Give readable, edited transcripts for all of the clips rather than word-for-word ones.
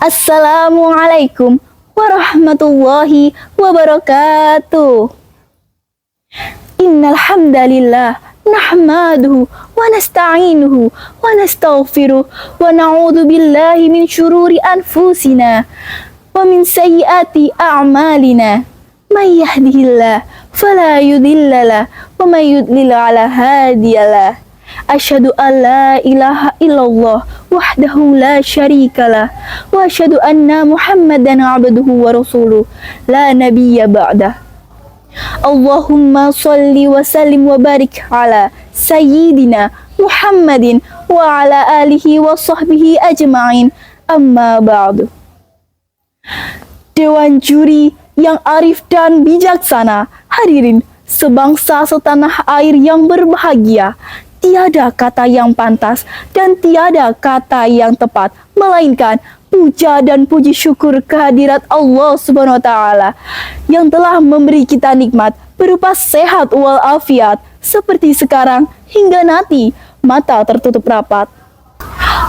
Assalamualaikum warahmatullahi wabarakatuh. Innal hamdalillah nahmaduhu wa nasta'inuhu wa nastaghfiruh wa na'udzu billahi min syururi anfusina wa min sayyiati a'malina. May yahdihillah fala yudhillalah wa may yudlil ala hadiyalah. Asyhadu an la ilaha illallah wahdahu la syarikalah wa asyhadu anna Muhammadan abduhu wa rasuluh la nabiyya ba'dah. Allahumma salli wa sallim wa barik ala sayyidina Muhammadin wa ala alihi wa sahbihi ajma'in, amma ba'du. Dewan juri yang arif dan bijaksana, hadirin sebangsa setanah air yang berbahagia, tiada kata yang pantas dan tiada kata yang tepat melainkan puja dan puji syukur kehadirat Allah Subhanahu wa taala yang telah memberi kita nikmat berupa sehat walafiat seperti sekarang hingga nanti mata tertutup rapat.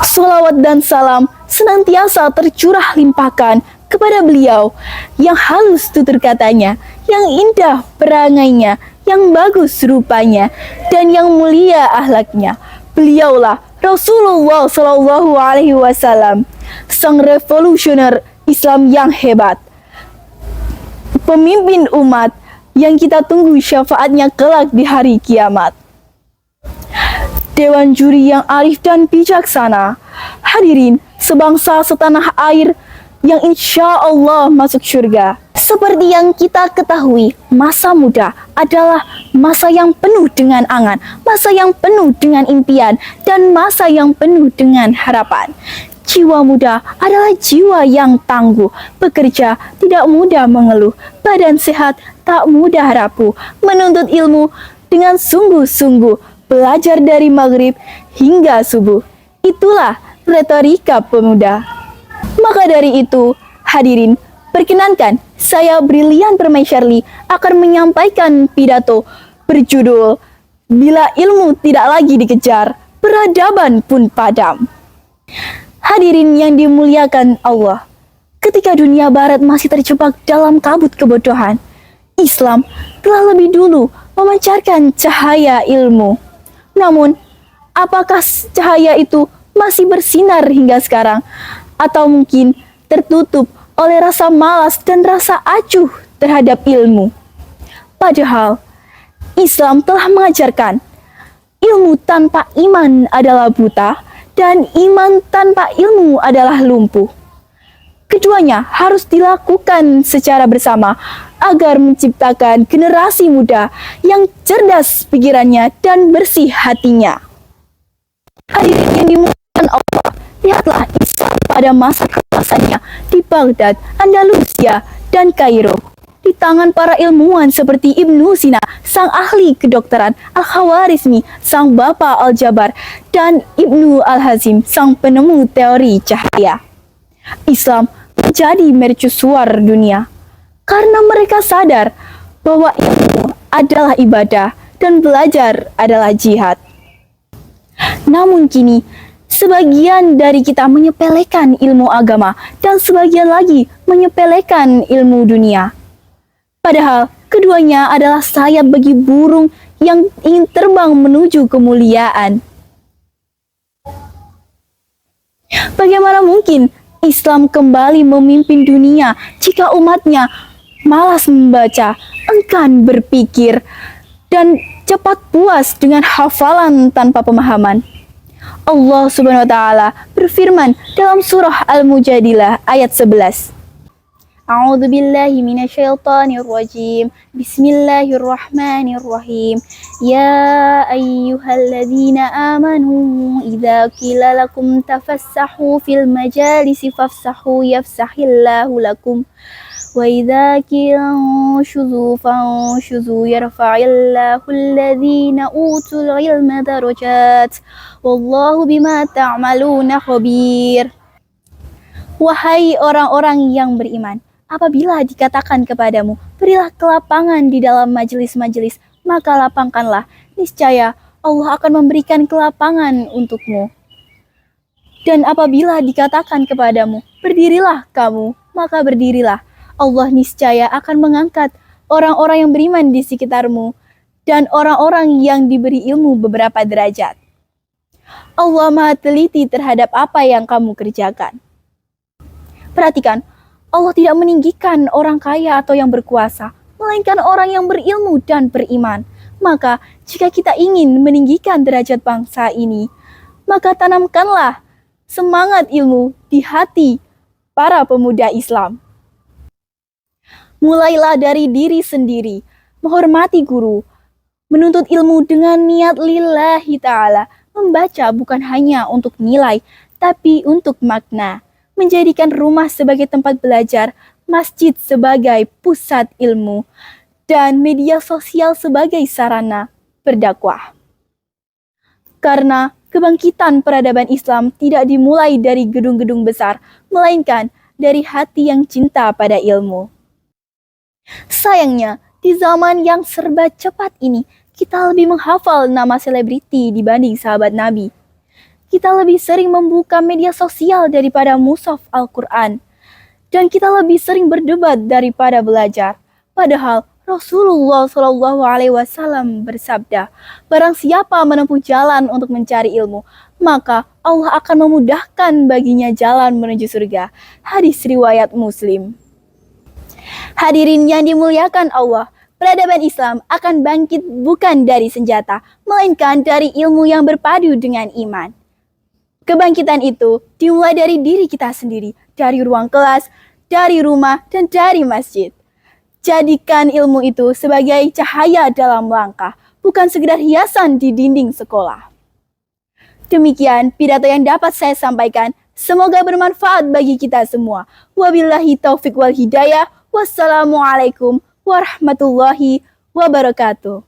Salawat dan salam senantiasa tercurah limpahkan kepada beliau yang halus tutur katanya, yang indah perangainya, yang bagus rupanya, dan yang mulia akhlaknya. Beliaulah Rasulullah Shallallahu Alaihi Wasallam, sang revolusioner Islam yang hebat, pemimpin umat yang kita tunggu syafaatnya kelak di hari kiamat. Dewan juri yang arif dan bijaksana, hadirin sebangsa setanah air yang insya Allah masuk surga. Seperti yang kita ketahui, masa muda adalah masa yang penuh dengan angan, masa yang penuh dengan impian, dan masa yang penuh dengan harapan. Jiwa muda adalah jiwa yang tangguh, bekerja tidak mudah mengeluh, badan sehat tak mudah rapuh, menuntut ilmu dengan sungguh-sungguh, belajar dari maghrib hingga subuh. Itulah retorika pemuda. Maka dari itu, hadirin, perkenankan saya Brilian Permaisarli akan menyampaikan pidato berjudul Bila Ilmu Tidak Lagi Dikejar, Peradaban Pun Padam. Hadirin yang dimuliakan Allah, ketika dunia barat masih terjebak dalam kabut kebodohan, Islam telah lebih dulu memancarkan cahaya ilmu. Namun, apakah cahaya itu masih bersinar hingga sekarang? Atau mungkin tertutup oleh rasa malas dan rasa acuh terhadap ilmu? Padahal, Islam telah mengajarkan ilmu tanpa iman adalah buta dan iman tanpa ilmu adalah lumpuh. Keduanya harus dilakukan secara bersama agar menciptakan generasi muda yang cerdas pikirannya dan bersih hatinya. Hadirin yang dimuliakan Allah, lihatlah Islam pada masa keemasannya di Baghdad, Andalusia, dan Kairo, di tangan para ilmuwan seperti Ibnu Sina, sang ahli kedokteran, Al-Khawarizmi, sang bapa Al-Jabar, dan Ibnu Al-Hazim, sang penemu teori cahaya. Islam menjadi mercusuar dunia karena mereka sadar bahwa ilmu adalah ibadah dan belajar adalah jihad. Namun kini, sebagian dari kita menyepelekan ilmu agama dan sebagian lagi menyepelekan ilmu dunia. Padahal keduanya adalah sayap bagi burung yang ingin terbang menuju kemuliaan. Bagaimana mungkin Islam kembali memimpin dunia jika umatnya malas membaca, enggan berpikir, dan cepat puas dengan hafalan tanpa pemahaman? Allah Subhanahu wa taala berfirman dalam surah Al-Mujadilah ayat 11. A'udzu billahi minasyaitonir rajim. Bismillahirrahmanirrahim. Ya ayyuhalladzina amanu idza qila lakum tafassahu fil majalisi fafsahu yafsahillahu lakum. Wa idza qila shuzu fanshuzu yarfa'illahu alladzina utul ilma darajat. Wallahu bima ta'maluna khabir. Wahai orang-orang yang beriman, apabila dikatakan kepadamu, berilah kelapangan di dalam majelis-majelis, maka lapangkanlah. Niscaya Allah akan memberikan kelapangan untukmu. Dan apabila dikatakan kepadamu, berdirilah kamu, maka berdirilah. Allah niscaya akan mengangkat orang-orang yang beriman di sekitarmu dan orang-orang yang diberi ilmu beberapa derajat. Allah Maha teliti terhadap apa yang kamu kerjakan. Perhatikan, Allah tidak meninggikan orang kaya atau yang berkuasa, melainkan orang yang berilmu dan beriman. Maka, jika kita ingin meninggikan derajat bangsa ini, maka tanamkanlah semangat ilmu di hati para pemuda Islam. Mulailah dari diri sendiri, menghormati guru, menuntut ilmu dengan niat lillahi ta'ala, membaca bukan hanya untuk nilai, tapi untuk makna, menjadikan rumah sebagai tempat belajar, masjid sebagai pusat ilmu, dan media sosial sebagai sarana berdakwah. Karena kebangkitan peradaban Islam tidak dimulai dari gedung-gedung besar, melainkan dari hati yang cinta pada ilmu. Sayangnya, di zaman yang serba cepat ini, kita lebih menghafal nama selebriti dibanding sahabat Nabi. Kita lebih sering membuka media sosial daripada mushaf Al-Quran. Dan kita lebih sering berdebat daripada belajar. Padahal Rasulullah SAW bersabda, barang siapa menempuh jalan untuk mencari ilmu, maka Allah akan memudahkan baginya jalan menuju surga. Hadis riwayat Muslim. Hadirin yang dimuliakan Allah, peradaban Islam akan bangkit bukan dari senjata, melainkan dari ilmu yang berpadu dengan iman. Kebangkitan itu dimulai dari diri kita sendiri, dari ruang kelas, dari rumah, dan dari masjid. Jadikan ilmu itu sebagai cahaya dalam langkah, bukan sekedar hiasan di dinding sekolah. Demikian pidato yang dapat saya sampaikan. Semoga bermanfaat bagi kita semua. Wabillahi taufiq wal hidayah. Wassalamualaikum warahmatullahi wabarakatuh.